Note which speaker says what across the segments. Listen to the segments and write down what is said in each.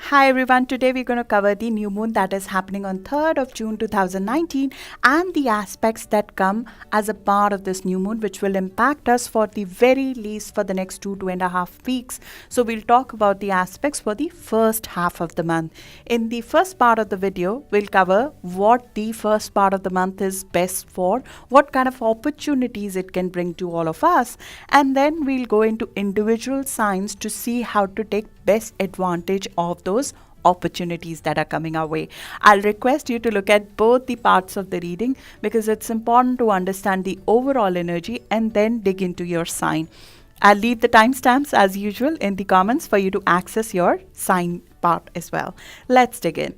Speaker 1: Hi everyone, today we're going to cover the new moon that is happening on 3rd of June 2019 and the aspects that come as a part of this new moon which will impact us for the very least for the next 2.5 weeks. So we'll talk about the aspects for the first half of the month. In the first part of the video, we'll cover what the first part of the month is best for, what kind of opportunities it can bring to all of us, and then we'll go into individual signs to see how to take best advantage of those opportunities that are coming our way. I'll request you to look at both the parts of the reading because it's important to understand the overall energy and then dig into your sign. I'll leave the timestamps as usual in the comments for you to access your sign part as well. Let's dig in.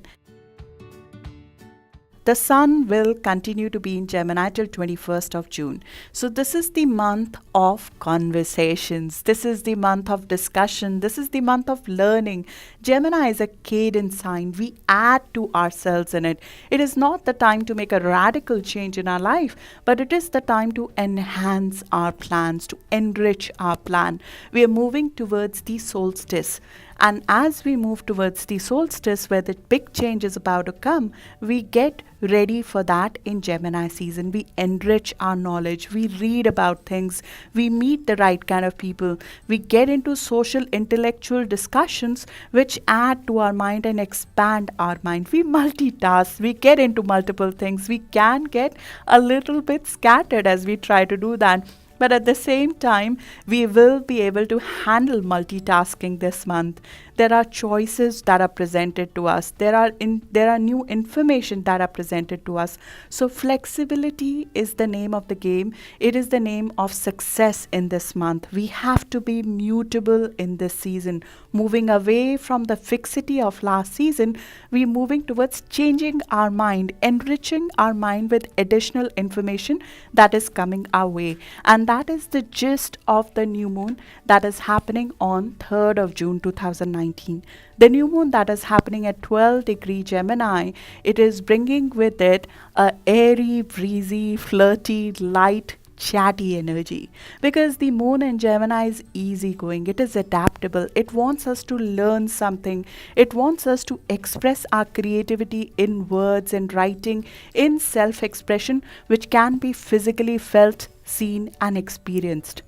Speaker 1: The sun will continue to be in Gemini till 21st of June. So this is the month of conversations. This is the month of discussion. This is the month of learning. Gemini is a cadent sign. We add to ourselves in it. It is not the time to make a radical change in our life, but it is the time to enhance our plans, to enrich our plan. We are moving towards the solstice. And as we move towards the solstice where the big change is about to come, we get ready for that in Gemini season. We enrich our knowledge. We read about things. We meet the right kind of people. We get into social intellectual discussions which add to our mind and expand our mind. We multitask. We get into multiple things. We can get a little bit scattered as we try to do that. But at the same time, we will be able to handle multitasking this month. There are choices that are presented to us. There are new information that are presented to us. So flexibility is the name of the game. It is the name of success in this month. We have to be mutable in this season. Moving away from the fixity of last season, we're moving towards changing our mind, enriching our mind with additional information that is coming our way. And that is the gist of the new moon that is happening on 3rd of June 2019. The new moon that is happening at 12 degree Gemini, it is bringing with it a airy, breezy, flirty, light, chatty energy because the moon in Gemini is easygoing. It is adaptable. It wants us to learn something. It wants us to express our creativity in words and writing, in self-expression, which can be physically felt, seen, and experienced.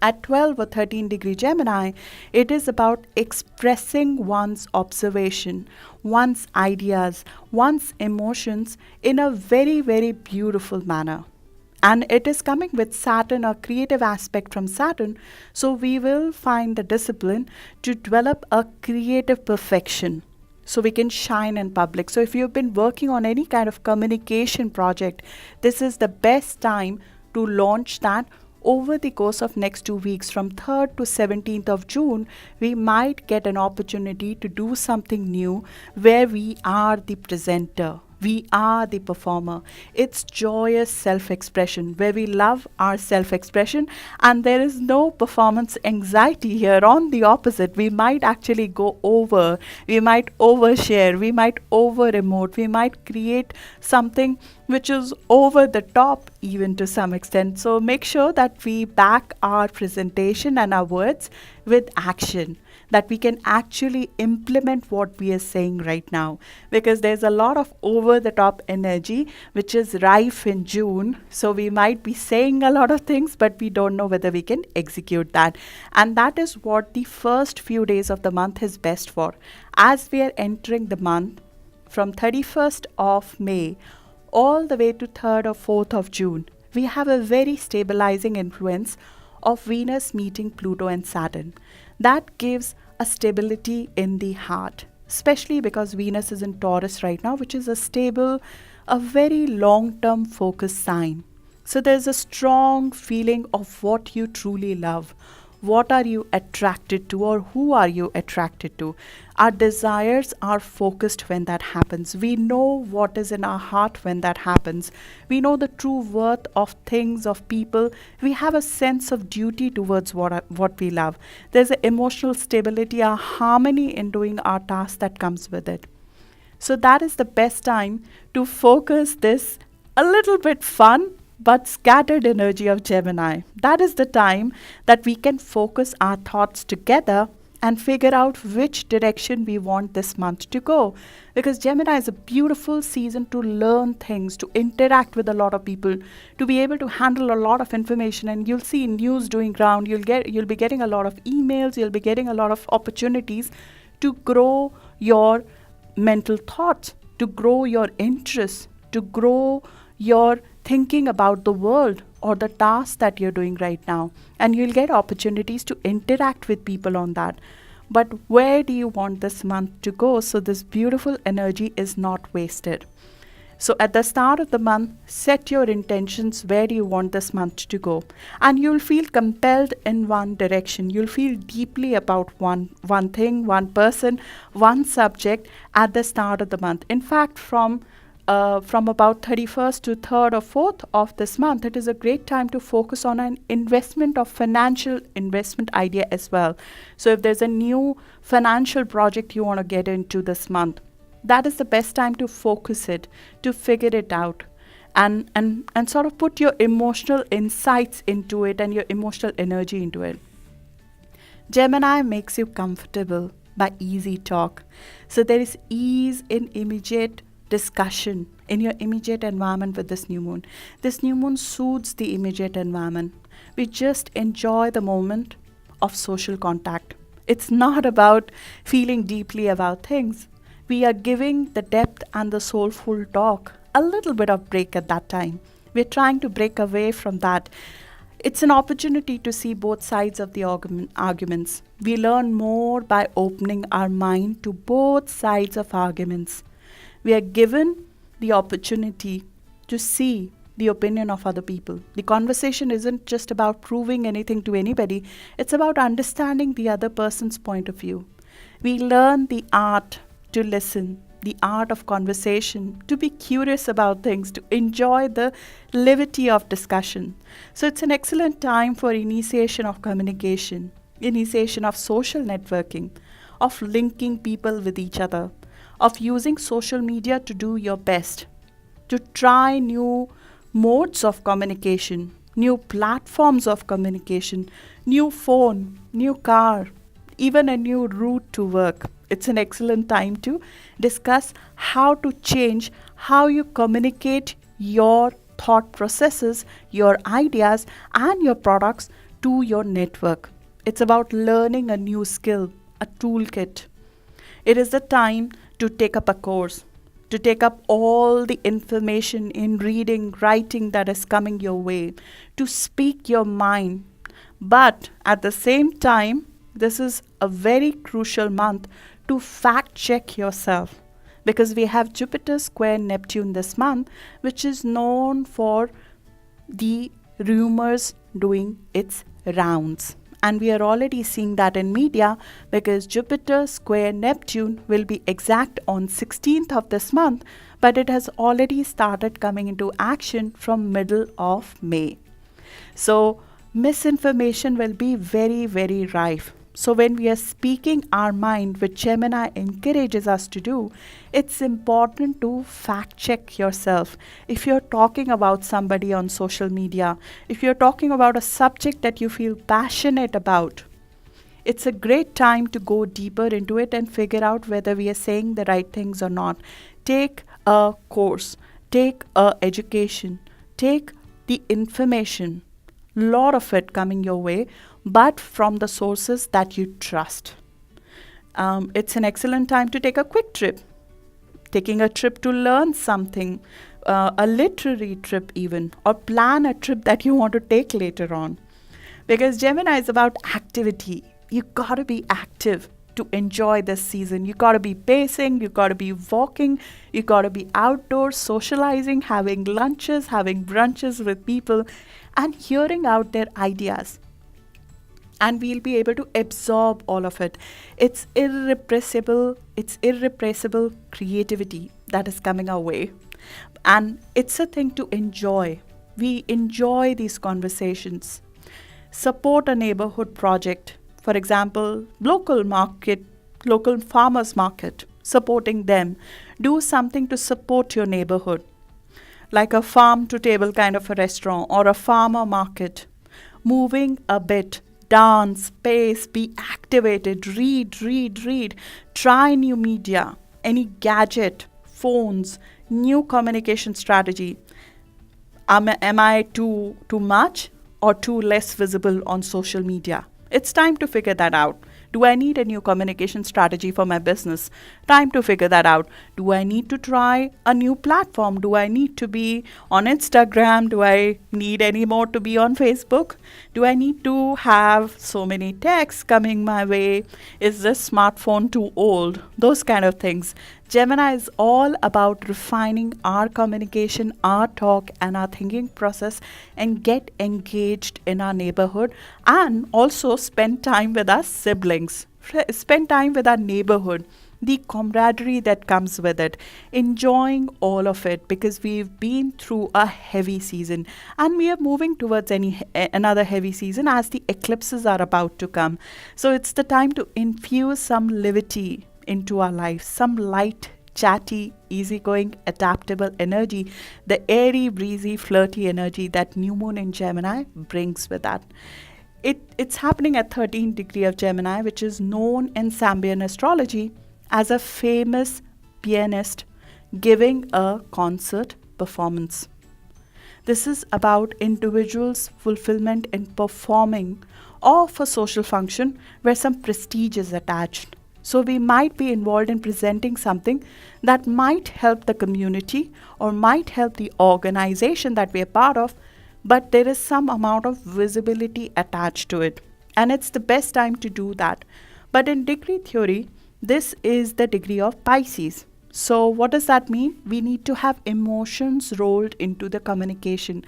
Speaker 1: At 12 or 13 degree Gemini, it is about expressing one's observation, one's ideas, one's emotions in a very, very beautiful manner. And it is coming with Saturn, a creative aspect from Saturn. So we will find the discipline to develop a creative perfection so we can shine in public. So if you've been working on any kind of communication project, this is the best time to launch that. Over the course of next 2 weeks, from 3rd to 17th of June, we might get an opportunity to do something new where we are the presenter. We are the performer. It's joyous self-expression where we love our self-expression and there is no performance anxiety here. On the opposite, we might actually go over, we might overshare, we might over-emote, we might create something which is over the top even to some extent. So make sure that we back our presentation and our words with action, that we can actually implement what we are saying right now, because there's a lot of over the top energy which is rife in June. So we might be saying a lot of things, but we don't know whether we can execute that. And that is what the first few days of the month is best for. As we are entering the month from 31st of May all the way to 3rd or 4th of June, we have a very stabilizing influence of Venus meeting Pluto and Saturn. That gives a stability in the heart, especially because Venus is in Taurus right now, which is a stable, a very long-term focused sign. So there's a strong feeling of what you truly love. What are you attracted to, or who are you attracted to? Our desires are focused when that happens. We know what is in our heart when that happens. We know the true worth of things, of people. We have a sense of duty towards what we love. There's an emotional stability, a harmony in doing our task that comes with it. So that is the best time to focus this a little bit fun but scattered energy of Gemini. That is the time that we can focus our thoughts together and figure out which direction we want this month to go. Because Gemini is a beautiful season to learn things, to interact with a lot of people, to be able to handle a lot of information. And you'll see news doing round. You'll be getting a lot of emails. You'll be getting a lot of opportunities to grow your mental thoughts, to grow your interests, to grow your thinking about the world or the task that you're doing right now. And you'll get opportunities to interact with people on that. But where do you want this month to go so this beautiful energy is not wasted? So at the start of the month, set your intentions. Where do you want this month to go? And you'll feel compelled in one direction. You'll feel deeply about one thing, one person, one subject at the start of the month. In fact, from about 31st to 3rd or 4th of this month, it is a great time to focus on an investment or financial investment idea as well. So if there's a new financial project you want to get into this month, that is the best time to focus it, to figure it out, and sort of put your emotional insights into it and your emotional energy into it. Gemini makes you comfortable by easy talk. So there is ease in immediate discussion in your immediate environment with this new moon. This new moon soothes the immediate environment. We just enjoy the moment of social contact. It's not about feeling deeply about things. We are giving the depth and the soulful talk a little bit of break at that time. We're trying to break away from that. It's an opportunity to see both sides of the arguments. We learn more by opening our mind to both sides of arguments. We are given the opportunity to see the opinion of other people. The conversation isn't just about proving anything to anybody. It's about understanding the other person's point of view. We learn the art to listen, the art of conversation, to be curious about things, to enjoy the levity of discussion. So it's an excellent time for initiation of communication, initiation of social networking, of linking people with each other, of using social media to do your best, to try new modes of communication, new platforms of communication, new phone, new car, even a new route to work. It's an excellent time to discuss how to change how you communicate your thought processes, your ideas, and your products to your network. It's about learning a new skill, a toolkit. It is the time to take up a course, to take up all the information in reading, writing that is coming your way, to speak your mind. But at the same time, this is a very crucial month to fact check yourself, because we have Jupiter square Neptune this month, which is known for the rumors doing its rounds. And we are already seeing that in media, because Jupiter square Neptune will be exact on 16th of this month, but it has already started coming into action from middle of May. So misinformation will be very, very rife. So when we are speaking our mind, which Gemini encourages us to do, it's important to fact check yourself. If you're talking about somebody on social media, if you're talking about a subject that you feel passionate about, it's a great time to go deeper into it and figure out whether we are saying the right things or not. Take a course, take a education, take the information, lot of it coming your way, but from the sources that you trust. It's an excellent time to take a quick trip, taking a trip to learn something, a literary trip even, or plan a trip that you want to take later on. Because Gemini is about activity. You gotta be active to enjoy this season. You gotta be pacing, you gotta be walking, you gotta be outdoors, socializing, having lunches, having brunches with people, and hearing out their ideas. And we'll be able to absorb all of it. It's irrepressible creativity that is coming our way. And it's a thing to enjoy. We enjoy these conversations. Support a neighborhood project. For example, local farmers market, supporting them. Do something to support your neighborhood, like a farm to table kind of a restaurant or a farmer market. Moving a bit, dance, pace, be activated, read, read, read. Try new media, any gadget, phones, new communication strategy. Am I too much or too less visible on social media? It's time to figure that out. Do I need a new communication strategy for my business? Time to figure that out. Do I need to try a new platform? Do I need to be on Instagram? Do I need any more to be on Facebook? Do I need to have so many texts coming my way? Is this smartphone too old? Those kind of things. Gemini is all about refining our communication, our talk, and our thinking process and get engaged in our neighborhood and also spend time with our siblings, spend time with our neighborhood, the camaraderie that comes with it, enjoying all of it because we've been through a heavy season and we are moving towards another heavy season as the eclipses are about to come. So it's the time to infuse some levity into our life, some light, chatty, easygoing, adaptable energy, the airy, breezy, flirty energy that new moon in Gemini brings with that. It's happening at 13th degree of Gemini, which is known in Sambian astrology as a famous pianist giving a concert performance. This is about individuals' fulfillment in performing of a social function where some prestige is attached. So we might be involved in presenting something that might help the community or might help the organization that we are part of, but there is some amount of visibility attached to it. And it's the best time to do that. But in degree theory, this is the degree of Pisces. So what does that mean? We need to have emotions rolled into the communication.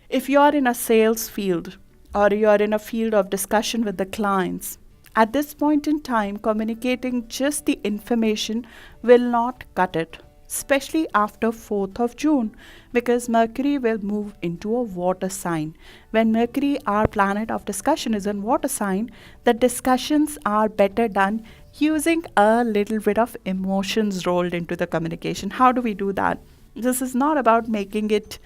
Speaker 1: If you are in a sales field or you are in a field of discussion with the clients, at this point in time, communicating just the information will not cut it, especially after 4th of June, because Mercury will move into a water sign. When Mercury, our planet of discussion, is in water sign, the discussions are better done using a little bit of emotions rolled into the communication. How do we do that? This is not about making it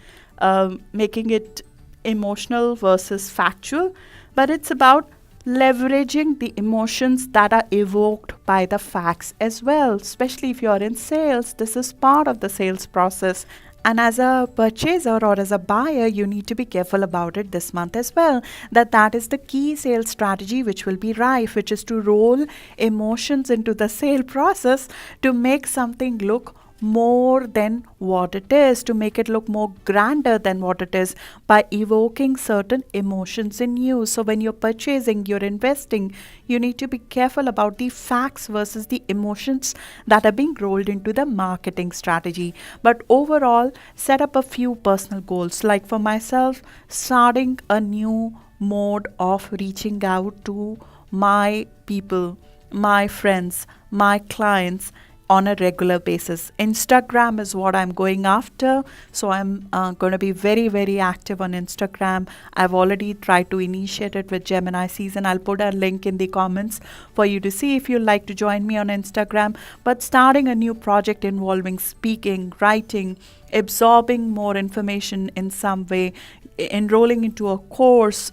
Speaker 1: emotional versus factual, but it's about leveraging the emotions that are evoked by the facts as well. Especially if you're in sales, this is part of the sales process. And as a purchaser or as a buyer, you need to be careful about it this month as well. That is the key sales strategy which will be rife, which is to roll emotions into the sale process to make something look more than what it is, to make it look more grander than what it is by evoking certain emotions in you. So when you're purchasing, you're investing, you need to be careful about the facts versus the emotions that are being rolled into the marketing strategy. But overall, set up a few personal goals. Like for myself, starting a new mode of reaching out to my people, my friends, my clients on a regular basis. Instagram is what I'm going after. So I'm going to be very, very active on Instagram. I've already tried to initiate it with Gemini season. I'll put a link in the comments for you to see if you'd like to join me on Instagram. But starting a new project involving speaking, writing, absorbing more information in some way, enrolling into a course,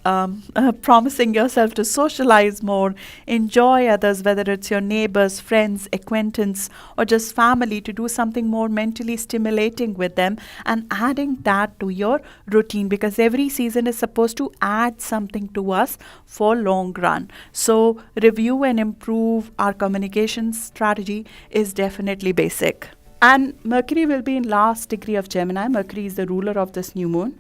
Speaker 1: promising yourself to socialize more, enjoy others, whether it's your neighbors, friends, acquaintance, or just family, to do something more mentally stimulating with them and adding that to your routine, because every season is supposed to add something to us for long run. So review and improve our communication strategy is definitely basic. And Mercury will be in last degree of Gemini. Mercury is the ruler of this new moon.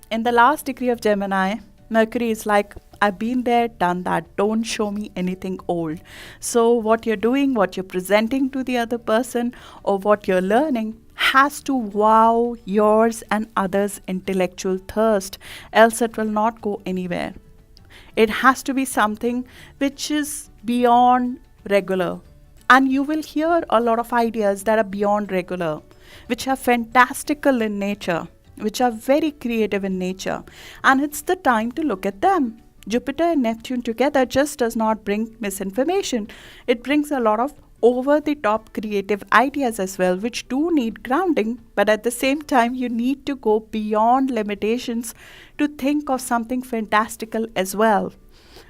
Speaker 1: In the last degree of Gemini, Mercury is like, I've been there, done that. Don't show me anything old. So what you're doing, what you're presenting to the other person, or what you're learning has to wow yours and others' intellectual thirst, else it will not go anywhere. It has to be something which is beyond regular. And you will hear a lot of ideas that are beyond regular, which are fantastical in nature, which are very creative in nature. And it's the time to look at them. Jupiter and Neptune together just does not bring misinformation. It brings a lot of over the top creative ideas as well, which do need grounding, but at the same time, you need to go beyond limitations to think of something fantastical as well.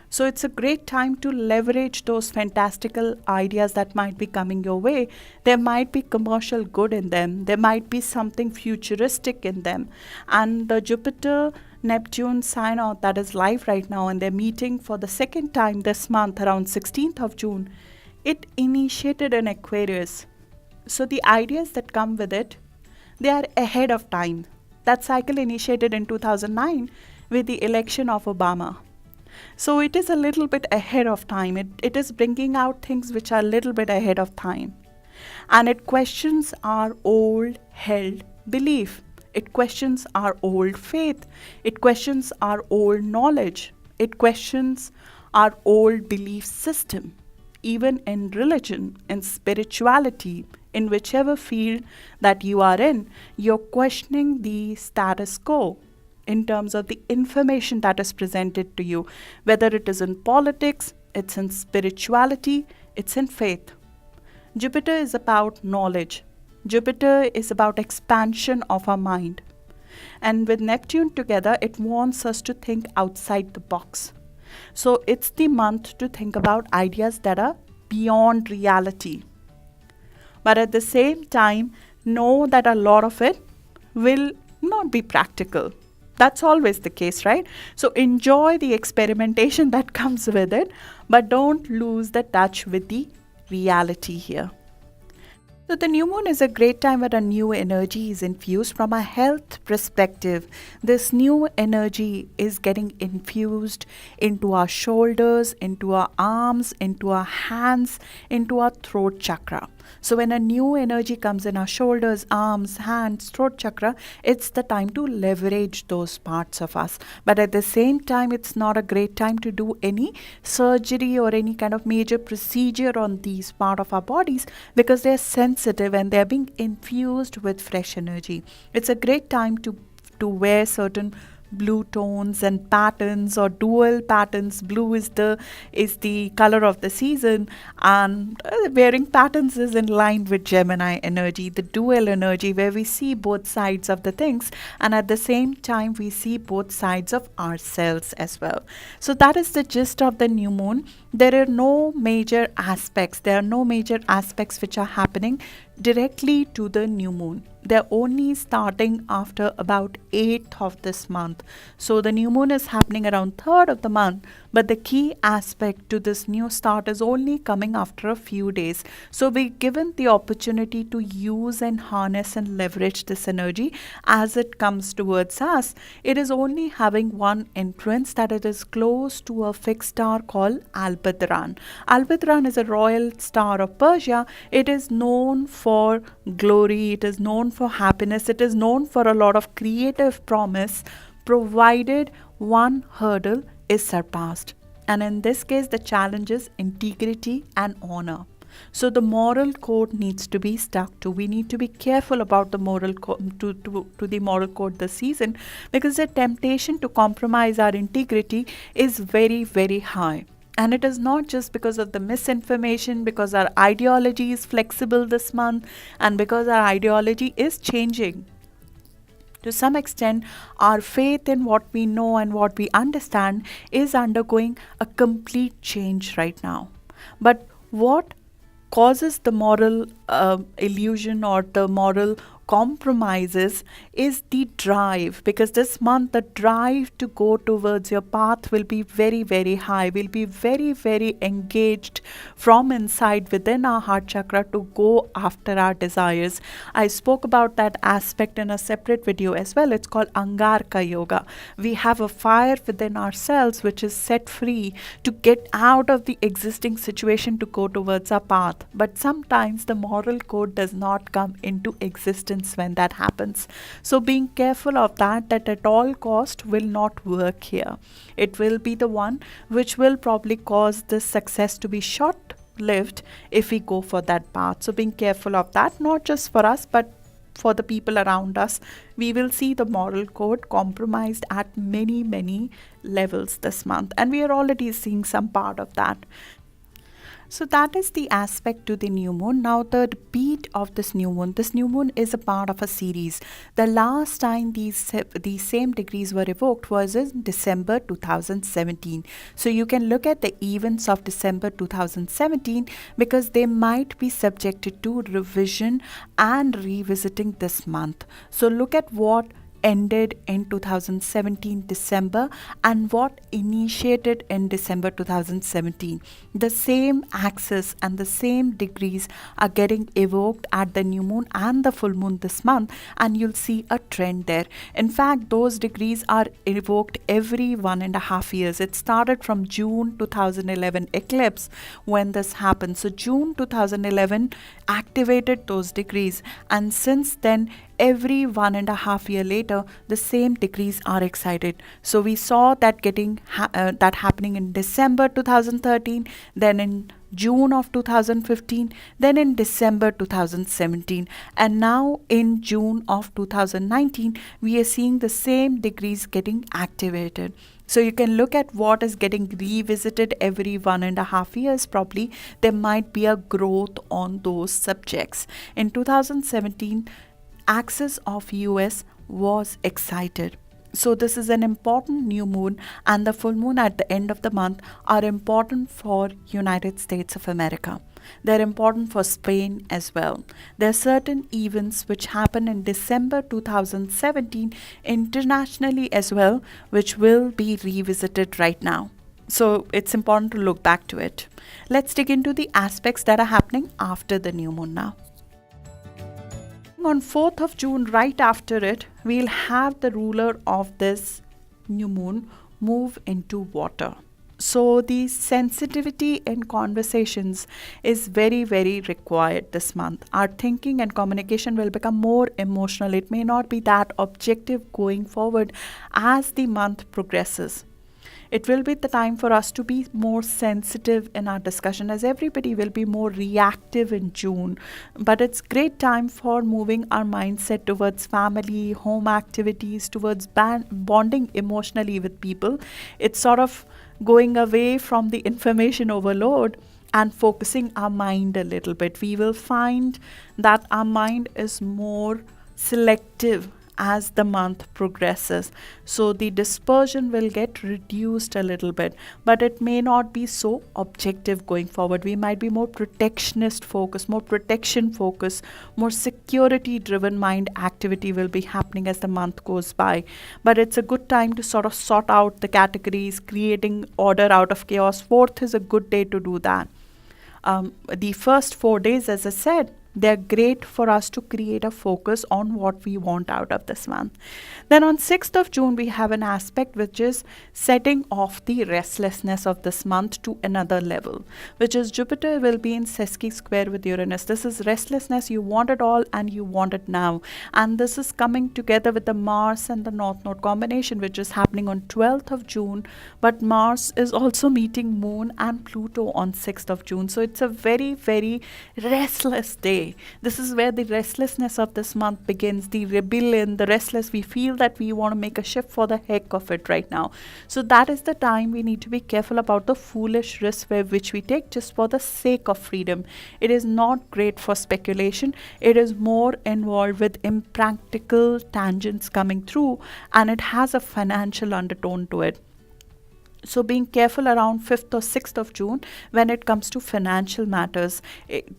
Speaker 1: So it's a great time to leverage those fantastical ideas that might be coming your way. There might be commercial good in them, there might be something futuristic in them. And the Jupiter Neptune sign out that is live right now, and they're meeting for the second time this month around 16th of June. It initiated in Aquarius. So the ideas that come with it, they are ahead of time. That cycle initiated in 2009 with the election of Obama. So it is a little bit ahead of time. It is bringing out things which are a little bit ahead of time. And it questions our old held belief. It questions our old faith. It questions our old knowledge. It questions our old belief system. Even in religion, in spirituality, in whichever field that you are in, you're questioning the status quo in terms of the information that is presented to you, whether it is in politics, it's in spirituality, it's in faith. Jupiter is about knowledge. Jupiter is about expansion of our mind. And with Neptune together, it wants us to think outside the box. So it's the month to think about ideas that are beyond reality. But at the same time, know that a lot of it will not be practical. That's always the case, right? So enjoy the experimentation that comes with it, but don't lose the touch with the reality here. So the new moon is a great time where a new energy is infused from a health perspective. This new energy is getting infused into our shoulders, into our arms, into our hands, into our throat chakra. So when a new energy comes in our shoulders, arms, hands, throat chakra, it's the time to leverage those parts of us. But at the same time, it's not a great time to do any surgery or any kind of major procedure on these part of our bodies because they're sensitive and they're being infused with fresh energy. It's a great time to wear certain blue tones and patterns or dual patterns. Blue is the color of the season, and wearing patterns is in line with Gemini energy, the dual energy where we see both sides of the things and at the same time we see both sides of ourselves as well. So that is the gist of the new moon. There are no major aspects which are happening directly to the new moon. They're only starting after about 8th of this month. So the new moon is happening around 3rd of the month, but the key aspect to this new start is only coming after a few days. So we're given the opportunity to use and harness and leverage this energy as it comes towards us. It is only having one influence, that it is close to a fixed star called Aldebaran. Aldebaran is a royal star of Persia. It is known for glory, it is known for happiness, it is known for a lot of creative promise, provided one hurdle is surpassed. And in this case, the challenge is integrity and honor. So the moral code needs to be stuck to. We need to be careful about the moral to the moral code this season, because the temptation to compromise our integrity is very, very high. And it is not just because of the misinformation, because our ideology is flexible this month and because our ideology is changing. To some extent, our faith in what we know and what we understand is undergoing a complete change right now. But what causes the moral illusion or the moral compromises is the drive, because this month the drive to go towards your path will be very, very high. We'll be very, very engaged from inside within our heart chakra to go after our desires. I spoke about that aspect in a separate video as well. It's called Angarka Yoga. We have a fire within ourselves which is set free to get out of the existing situation to go towards our path. But sometimes the moral code does not come into existence when that happens. So being careful of that at all cost will not work here. It will be the one which will probably cause this success to be short lived if we go for that path. So being careful of that, not just for us but for the people around us. We will see the moral code compromised at many, many levels this month, and we are already seeing some part of that. So that is the aspect to the new moon. Now the beat of this new moon is a part of a series. The last time these same degrees were evoked was in December 2017. So you can look at the events of December 2017 because they might be subjected to revision and revisiting this month. So look at what ended in 2017 December and what initiated in December 2017. The same axis and the same degrees are getting evoked at the new moon and the full moon this month, and you'll see a trend there. In fact, those degrees are evoked every 1.5 years. It started from June 2011 eclipse when this happened. So June 2011 activated those degrees, and since then every 1.5 year later the same degrees are excited. So we saw that that happening in December 2013, then in June of 2015, then in December 2017, and now in June of 2019 we are seeing the same degrees getting activated. So you can look at what is getting revisited every 1.5 years. Probably there might be a growth on those subjects. In 2017, axis of US was excited. So this is an important new moon, and the full moon at the end of the month are important for United States of America. They're important for Spain as well. There are certain events which happen in December 2017 internationally as well, which will be revisited right now. So it's important to look back to it. Let's dig into the aspects that are happening after the new moon now. On 4th of June, right after it, we'll have the ruler of this new moon move into water. So the sensitivity in conversations is very, very required this month. Our thinking and communication will become more emotional. It may not be that objective going forward as the month progresses. It will be the time for us to be more sensitive in our discussion, as everybody will be more reactive in June. But it's great time for moving our mindset towards family, home activities, towards bonding emotionally with people. It's sort of going away from the information overload and focusing our mind a little bit. We will find that our mind is more selective as the month progresses. So the dispersion will get reduced a little bit, but it may not be so objective going forward. We might be more protectionist focus, more protection focus, more security driven mind activity will be happening as the month goes by. But it's a good time to sort of sort out the categories, creating order out of chaos. 4th is a good day to do that. The first 4 days, as I said, they're great for us to create a focus on what we want out of this month. Then on 6th of June, we have an aspect which is setting off the restlessness of this month to another level, which is Jupiter will be in sesqui square with Uranus. This is restlessness. You want it all and you want it now. And this is coming together with the Mars and the North Node combination, which is happening on 12th of June. But Mars is also meeting Moon and Pluto on 6th of June. So it's a very, very restless day. This is where the restlessness of this month begins, the rebellion, the restless. We feel that we want to make a shift for the heck of it right now. So that is the time we need to be careful about the foolish risks which we take just for the sake of freedom. It is not great for speculation. It is more involved with impractical tangents coming through, and it has a financial undertone to it. So being careful around 5th or 6th of June when it comes to financial matters.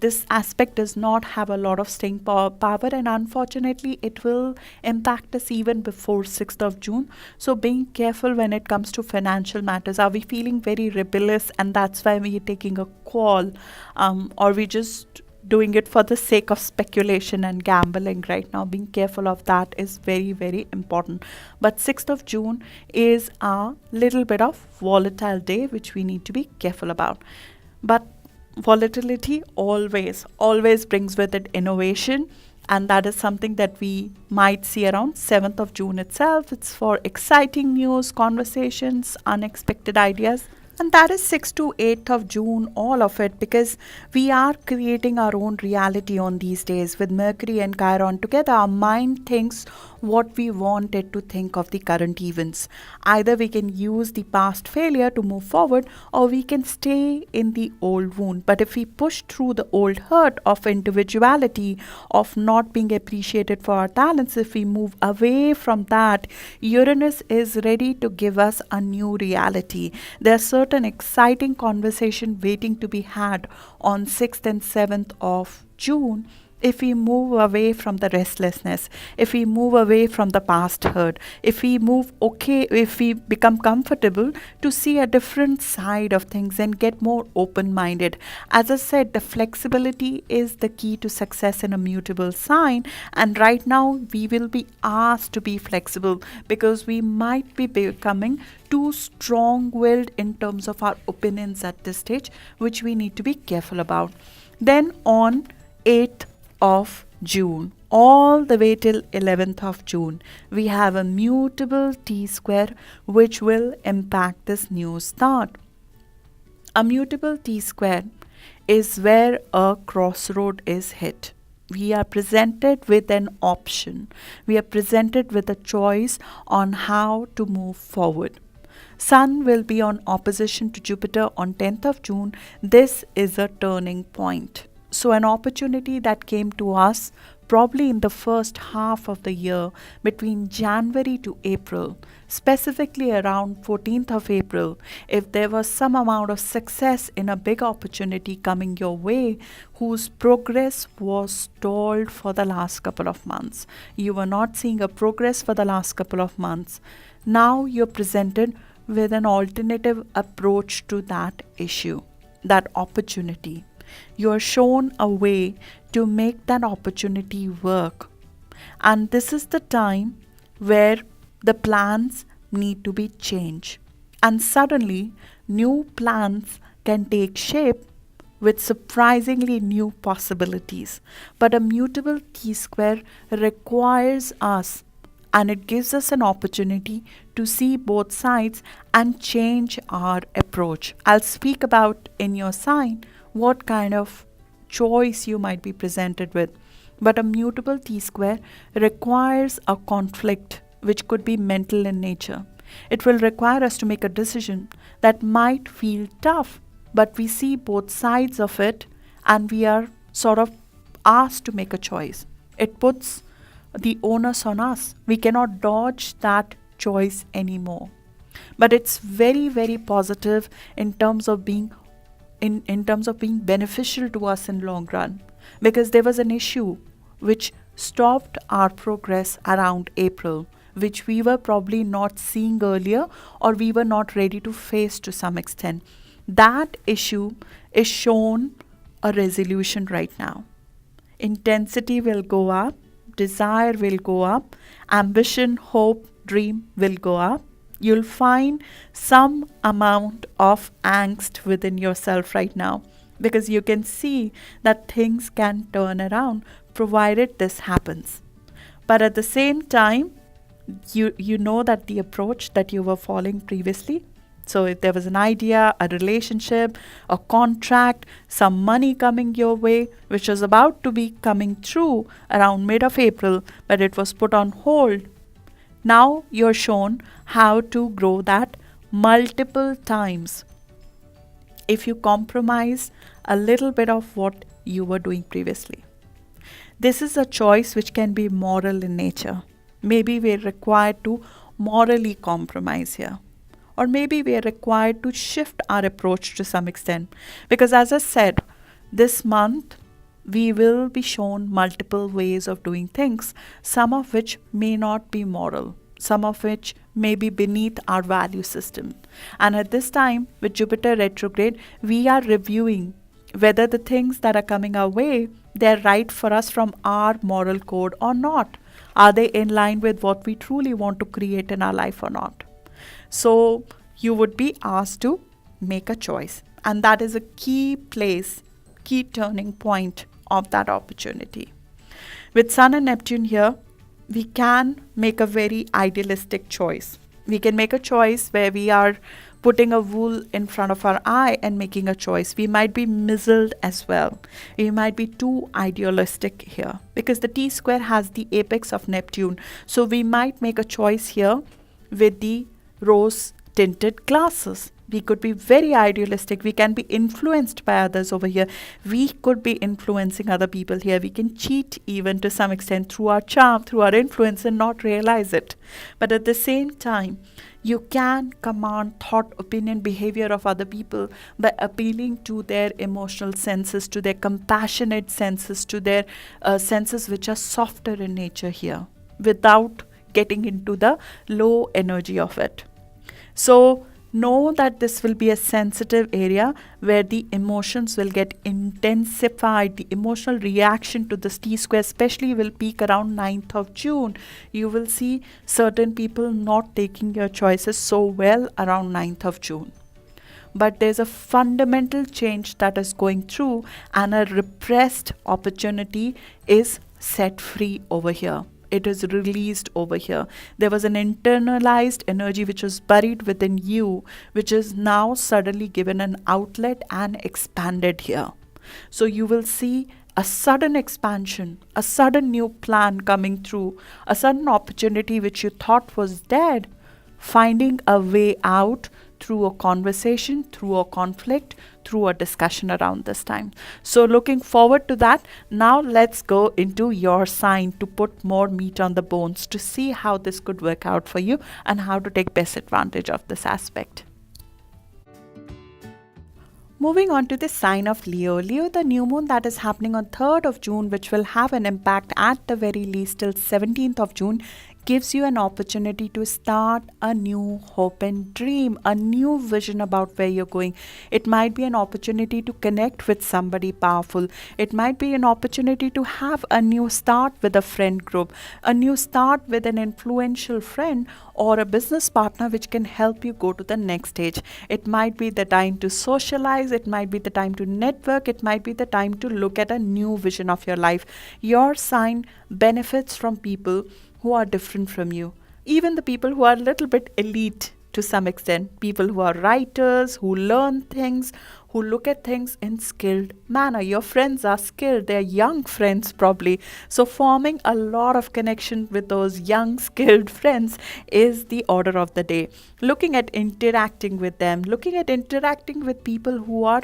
Speaker 1: This aspect does not have a lot of staying power, and unfortunately it will impact us even before 6th of June. So being careful when it comes to financial matters. Are we feeling very rebellious and that's why we are taking a call, or we just doing it for the sake of speculation and gambling right now? Being careful of that is very, very important. But 6th of June is a little bit of volatile day which we need to be careful about. But volatility always brings with it innovation, and that is something that we might see around 7th of June itself. It's for exciting news, conversations, unexpected ideas. And that is 6th to 8th of June, all of it, because we are creating our own reality on these days with Mercury and Chiron together. Our mind thinks what we want it to think of the current events. Either we can use the past failure to move forward, or we can stay in the old wound. But if we push through the old hurt of individuality, of not being appreciated for our talents, if we move away from that, Uranus is ready to give us a new reality. There's certain exciting conversation waiting to be had on 6th and 7th of June. If we move away from the restlessness, if we move away from the past hurt, if we become comfortable to see a different side of things and get more open minded. As I said, the flexibility is the key to success in a mutable sign, and right now we will be asked to be flexible because we might be becoming too strong willed in terms of our opinions at this stage, which we need to be careful about. Then on 8th of June, all the way till 11th of June, we have a mutable T square which will impact this new start. A mutable T square is where a crossroad is hit. We are presented with an option. We are presented with a choice on how to move forward. Sun will be on opposition to Jupiter on 10th of June. This is a turning point. So an opportunity that came to us probably in the first half of the year between January to April, specifically around 14th of April, if there was some amount of success in a big opportunity coming your way whose progress was stalled for the last couple of months. You were not seeing a progress for the last couple of months. Now you're presented with an alternative approach to that issue, that opportunity. You are shown a way to make that opportunity work. And this is the time where the plans need to be changed. And suddenly, new plans can take shape with surprisingly new possibilities. But a mutable T square requires us, and it gives us an opportunity to see both sides and change our approach. I'll speak about in your sign what kind of choice you might be presented with. But a mutable T square requires a conflict which could be mental in nature. It will require us to make a decision that might feel tough, but we see both sides of it and we are sort of asked to make a choice. It puts the onus on us. We cannot dodge that choice anymore. But it's very, very positive in terms of being beneficial to us in long run, because there was an issue which stopped our progress around April, which we were probably not seeing earlier or we were not ready to face to some extent. That issue is shown a resolution right now. Intensity will go up, desire will go up, ambition, hope, dream will go up. You'll find some amount of angst within yourself right now because you can see that things can turn around provided this happens. But at the same time, you know that the approach that you were following previously, so if there was an idea, a relationship, a contract, some money coming your way, which was about to be coming through around mid of April, but it was put on hold. Now you're shown how to grow that multiple times if you compromise a little bit of what you were doing previously. This is a choice which can be moral in nature. Maybe we're required to morally compromise here. Or maybe we are required to shift our approach to some extent. Because as I said, this month we will be shown multiple ways of doing things, some of which may not be moral, some of which may be beneath our value system. And at this time, with Jupiter retrograde, we are reviewing whether the things that are coming our way, they're right for us from our moral code or not. Are they in line with what we truly want to create in our life or not? So you would be asked to make a choice. And that is a key place, key turning point of that opportunity. With Sun and Neptune here, we can make a very idealistic choice. We can make a choice where we are putting a wool in front of our eye and making a choice. We might be mizzled as well. We might be too idealistic here because the T square has the apex of Neptune. So we might make a choice here with the rose tinted glasses. We could be very idealistic. We can be influenced by others over here. We could be influencing other people here. We can cheat even to some extent through our charm, through our influence, and not realize it. But at the same time, you can command thought, opinion, behavior of other people by appealing to their emotional senses, to their compassionate senses, to their senses which are softer in nature here, without getting into the low energy of it. So know that this will be a sensitive area where the emotions will get intensified. The emotional reaction to this T square especially will peak around 9th of June. You will see certain people not taking your choices so well around 9th of June. But there's a fundamental change that is going through, and a repressed opportunity is set free over here. It is released over here. There was an internalized energy which was buried within you, which is now suddenly given an outlet and expanded here. So you will see a sudden expansion, a sudden new plan coming through, a sudden opportunity which you thought was dead, finding a way out through a conversation, through a conflict, through a discussion around this time. So looking forward to that. Now let's go into your sign to put more meat on the bones to see how this could work out for you and how to take best advantage of this aspect. Moving on to the sign of Leo. Leo, the new moon that is happening on 3rd of June, which will have an impact at the very least till 17th of June, gives you an opportunity to start a new hope and dream, a new vision about where you're going. It might be an opportunity to connect with somebody powerful. It might be an opportunity to have a new start with a friend group, a new start with an influential friend or a business partner which can help you go to the next stage. It might be the time to socialize. It might be the time to network. It might be the time to look at a new vision of your life. Your sign benefits from people who are different from you, even the people who are a little bit elite to some extent, people who are writers, who learn things, who look at things in skilled manner. Your friends are skilled. They're young friends probably. So forming a lot of connection with those young skilled friends is the order of the day. Looking at interacting with them, looking at interacting with people who are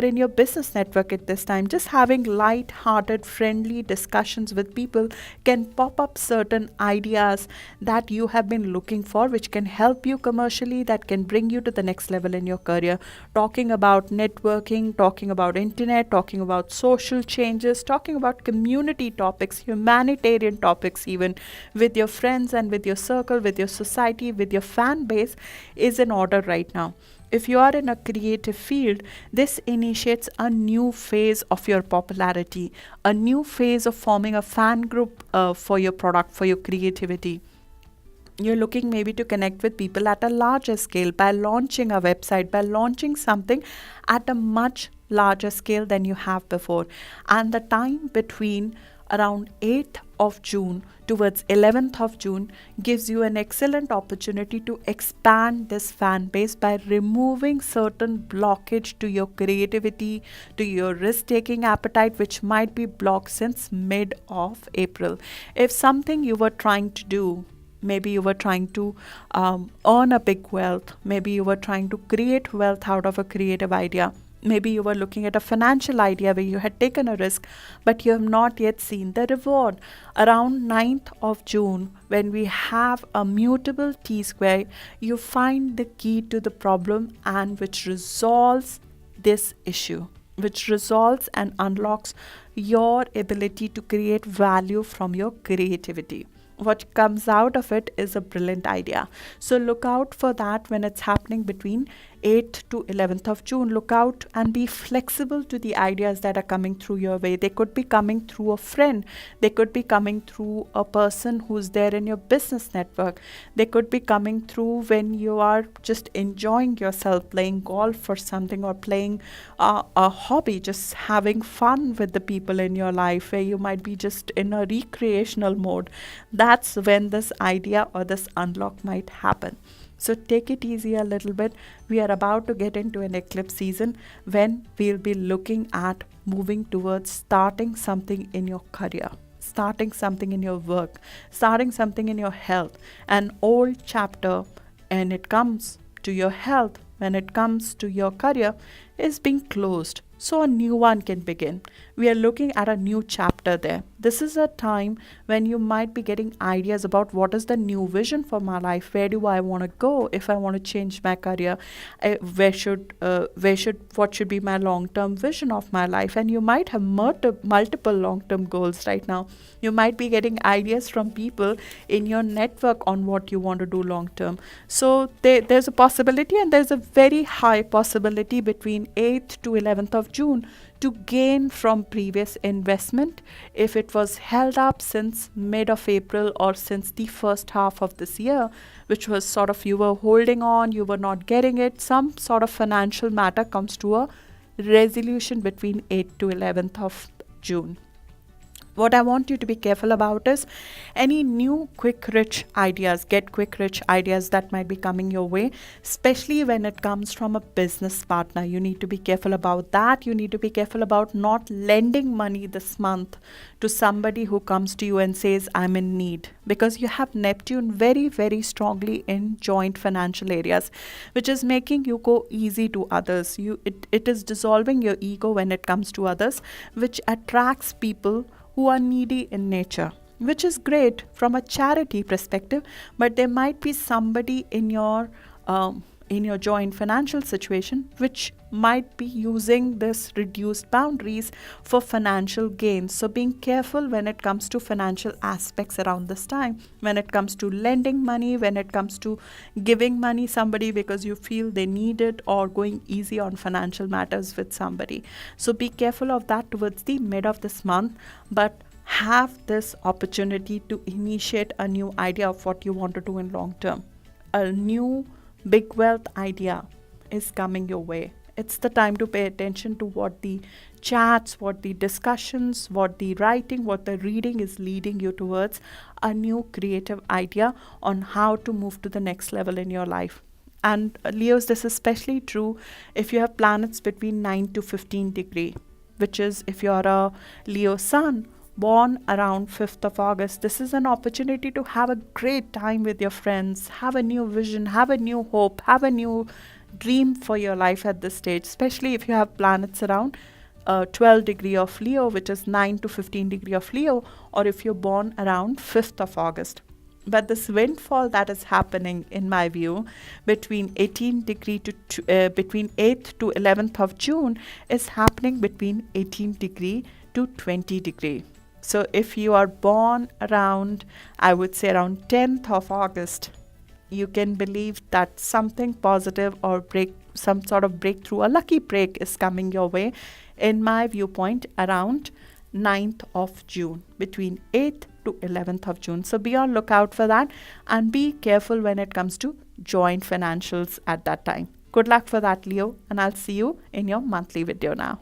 Speaker 1: in your business network at this time. Just having light-hearted, friendly discussions with people can pop up certain ideas that you have been looking for, which can help you commercially, that can bring you to the next level in your career. Talking about networking, talking about internet, talking about social changes, talking about community topics, humanitarian topics even, with your friends and with your circle, with your society, with your fan base is in order right now. If you are in a creative field, this initiates a new phase of your popularity, a new phase of forming a fan group for your product, for your creativity. You're looking maybe to connect with people at a larger scale by launching a website, by launching something at a much larger scale than you have before. And the time between around 8th of June towards 11th of June gives you an excellent opportunity to expand this fan base by removing certain blockage to your creativity, to your risk-taking appetite, which might be blocked since mid of April. If something you were trying to do, maybe you were trying to earn a big wealth, maybe you were trying to create wealth out of a creative idea, maybe you were looking at a financial idea where you had taken a risk, but you have not yet seen the reward. Around 9th of June, when we have a mutable T-square, you find the key to the problem and which resolves this issue, which resolves and unlocks your ability to create value from your creativity. What comes out of it is a brilliant idea. So look out for that when it's happening between 8th to 11th of June. Look out and be flexible to the ideas that are coming through your way. They could be coming through a friend. They could be coming through a person who's there in your business network. They could be coming through when you are just enjoying yourself, playing golf or something, or playing a hobby, just having fun with the people in your life where you might be just in a recreational mode. That's when this idea or this unlock might happen. So take it easy a little bit. We are about to get into an eclipse season when we'll be looking at moving towards starting something in your career, starting something in your work, starting something in your health. An old chapter when it comes to your health, when it comes to your career, is being closed, so a new one can begin. We are looking at a new chapter there. This is a time when you might be getting ideas about what is the new vision for my life. Where do I want to go? If I want to change my career, what should be my long-term vision of my life? And you might have multiple long-term goals right now. You might be getting ideas from people in your network on what you want to do long-term. So there's a possibility, and there's a very high possibility between 8th to 11th of June to gain from previous investment if it was held up since mid of April or since the first half of this year, which was sort of you were holding on, you were not getting it. Some sort of financial matter comes to a resolution between 8th to 11th of June. What I want you to be careful about is any new quick rich ideas, get quick rich ideas that might be coming your way, especially when it comes from a business partner. You need to be careful about that. You need to be careful about not lending money this month to somebody who comes to you and says, I'm in need, because you have Neptune very, very strongly in joint financial areas, which is making you go easy to others. It is dissolving your ego when it comes to others, which attracts people who are needy in nature, which is great from a charity perspective. But there might be somebody in your joint financial situation which might be using this reduced boundaries for financial gains. So being careful when it comes to financial aspects around this time, when it comes to lending money, when it comes to giving money somebody because you feel they need it, or going easy on financial matters with somebody. So be careful of that towards the mid of this month, but have this opportunity to initiate a new idea of what you want to do in long term. A new big wealth idea is coming your way. It's the time to pay attention to what the chats, what the discussions, what the writing, what the reading is leading you towards a new creative idea on how to move to the next level in your life. And Leos, this is especially true if you have planets between 9 to 15 degree, which is if you're a Leo sun born around 5th of August, this is an opportunity to have a great time with your friends, have a new vision, have a new hope, have a new dream for your life at this stage, especially if you have planets around 12 degree of Leo, which is 9 to 15 degree of Leo, or if you're born around 5th of August. But this windfall that is happening, in my view, between 18 degree to between 8th to 11th of June is happening between 18 degree to 20 degree. So if you are born around, I would say around 10th of August, you can believe that something positive or some sort of breakthrough, a lucky break is coming your way, in my viewpoint, around 9th of June, between 8th to 11th of June. So be on lookout for that, and be careful when it comes to joint financials at that time. Good luck for that, Leo, and I'll see you in your monthly video now.